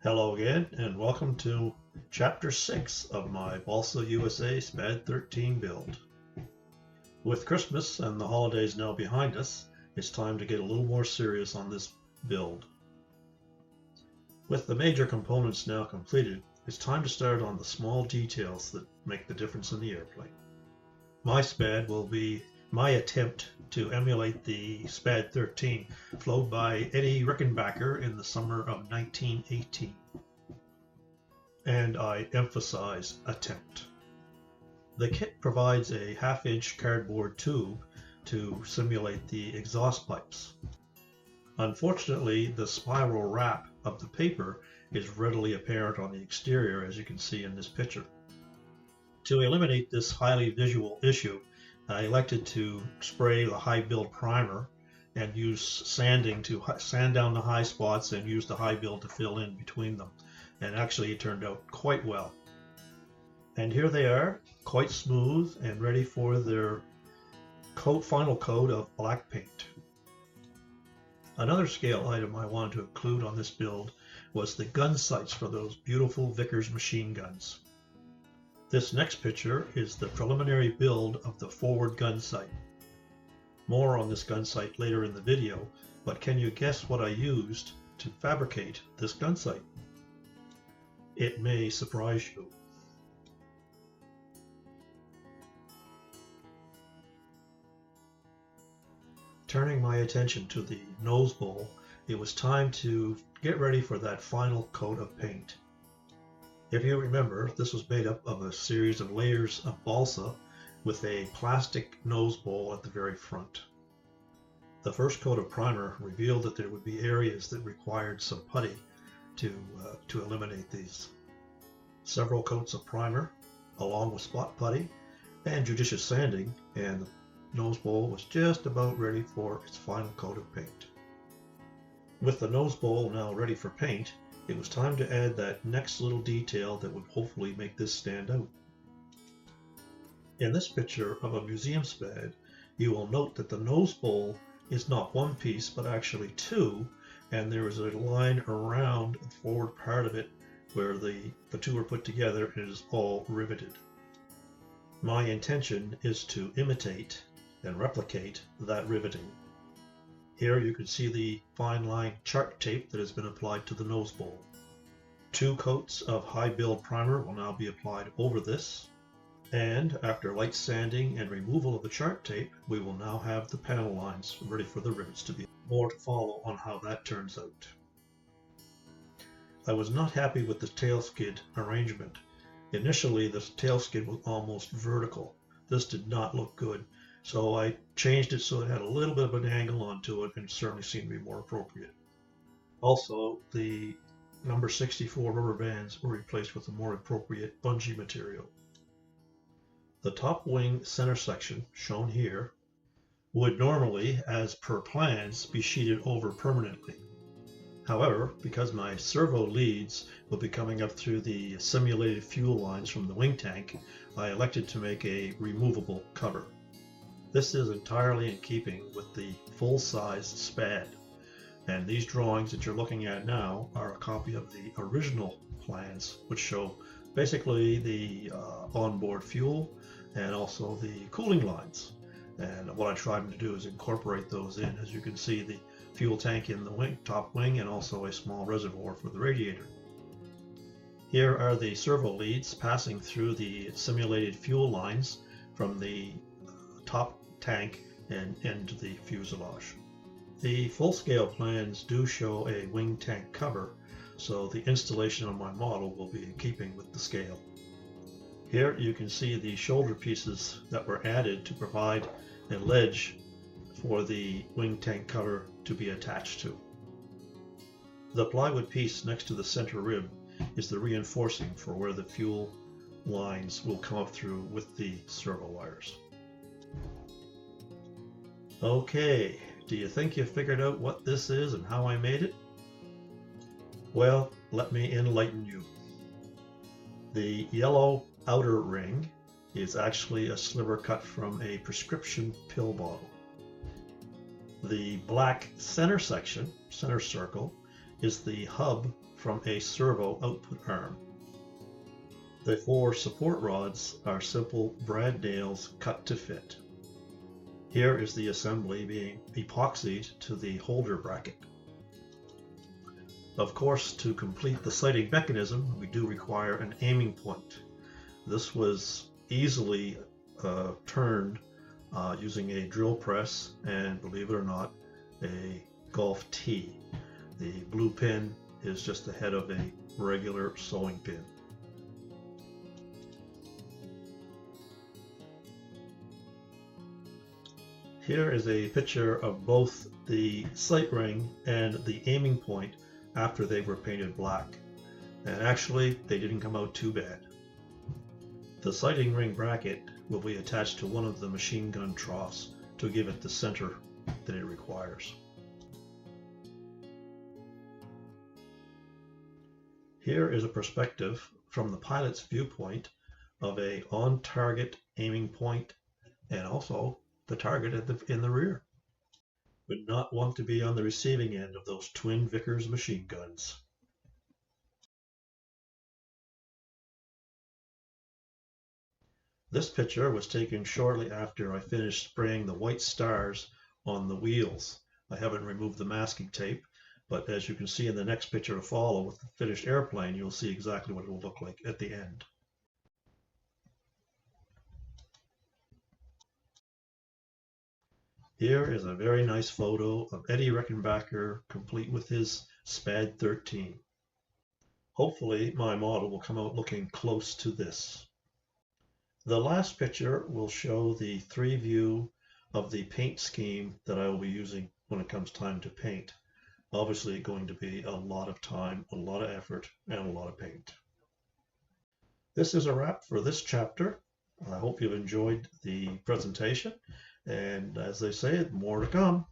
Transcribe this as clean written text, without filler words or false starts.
Hello again, and welcome to Chapter 6 of my Balsa USA SPAD 13 build. With Christmas and the holidays now behind us, it's time to get a little more serious on this build. With the major components now completed, it's time to start on the small details that make the difference in the airplane. My SPAD will be my attempt to emulate the SPAD 13 flown by Eddie Rickenbacker in the summer of 1918. And I emphasize attempt. The kit provides a half-inch cardboard tube to simulate the exhaust pipes. Unfortunately, the spiral wrap of the paper is readily apparent on the exterior, as you can see in this picture. To eliminate this highly visual issue, I elected to spray the high build primer and use sanding to sand down the high spots and use the high build to fill in between them. And actually it turned out quite well. And here they are, quite smooth and ready for their final coat of black paint. Another scale item I wanted to include on this build was the gun sights for those beautiful Vickers machine guns. This next picture is the preliminary build of the forward gun sight. More on this gun sight later in the video, but can you guess what I used to fabricate this gun sight? It may surprise you. Turning my attention to the nose bowl, it was time to get ready for that final coat of paint. If you remember, this was made up of a series of layers of balsa with a plastic nose bowl at the very front. The first coat of primer revealed that there would be areas that required some putty to eliminate these. Several coats of primer, along with spot putty and judicious sanding, and the nose bowl was just about ready for its final coat of paint. With the nose bowl now ready for paint, it was time to add that next little detail that would hopefully make this stand out. In this picture of a museum SPAD, you will note that the nose bowl is not one piece but actually two, and there is a line around the forward part of it where the two are put together and it is all riveted. My intention is to imitate and replicate that riveting. Here you can see the fine line chart tape that has been applied to the nose bowl. 2 coats of high build primer will now be applied over this, and after light sanding and removal of the chart tape, we will now have the panel lines ready for the rivets to be. More to follow on how that turns out. I was not happy with the tail skid arrangement. Initially, the tail skid was almost vertical. This did not look good, so I changed it so it had a little bit of an angle onto it, and it certainly seemed to be more appropriate. Also, the number 64 rubber bands were replaced with a more appropriate bungee material. The top wing center section, shown here, would normally, as per plans, be sheeted over permanently. However, because my servo leads will be coming up through the simulated fuel lines from the wing tank, I elected to make a removable cover. This is entirely in keeping with the full-size SPAD, and these drawings that you're looking at now are a copy of the original plans, which show basically the onboard fuel and also the cooling lines. And what I tried to do is incorporate those in. As you can see, the fuel tank in the top wing and also a small reservoir for the radiator. Here are the servo leads passing through the simulated fuel lines from the top tank and into the fuselage. The full-scale plans do show a wing tank cover, so the installation on my model will be in keeping with the scale. Here you can see the shoulder pieces that were added to provide a ledge for the wing tank cover to be attached to. The plywood piece next to the center rib is the reinforcing for where the fuel lines will come up through with the servo wires. Okay, do you think you figured out what this is and how I made it? Well, let me enlighten you. The yellow outer ring is actually a sliver cut from a prescription pill bottle. The black center section, center circle, is the hub from a servo output arm. The 4 support rods are simple brad nails cut to fit. Here is the assembly being epoxied to the holder bracket. Of course, to complete the sighting mechanism, we do require an aiming point. This was easily turned using a drill press and, believe it or not, a golf tee. The blue pin is just the head of a regular sewing pin. Here is a picture of both the sight ring and the aiming point after they were painted black. And actually, they didn't come out too bad. The sighting ring bracket will be attached to one of the machine gun troughs to give it the center that it requires. Here is a perspective from the pilot's viewpoint of a on-target aiming point and also the target in the rear. Would not want to be on the receiving end of those twin Vickers machine guns. This picture was taken shortly after I finished spraying the white stars on the wheels. I haven't removed the masking tape, but as you can see in the next picture to follow with the finished airplane, you'll see exactly what it will look like at the end. Here is a very nice photo of Eddie Reckenbacker complete with his SPAD 13. Hopefully my model will come out looking close to this. The last picture will show the 3 view of the paint scheme that I will be using when it comes time to paint. Obviously going to be a lot of time, a lot of effort, and a lot of paint. This is a wrap for this chapter. I hope you've enjoyed the presentation. And as they say, more to come.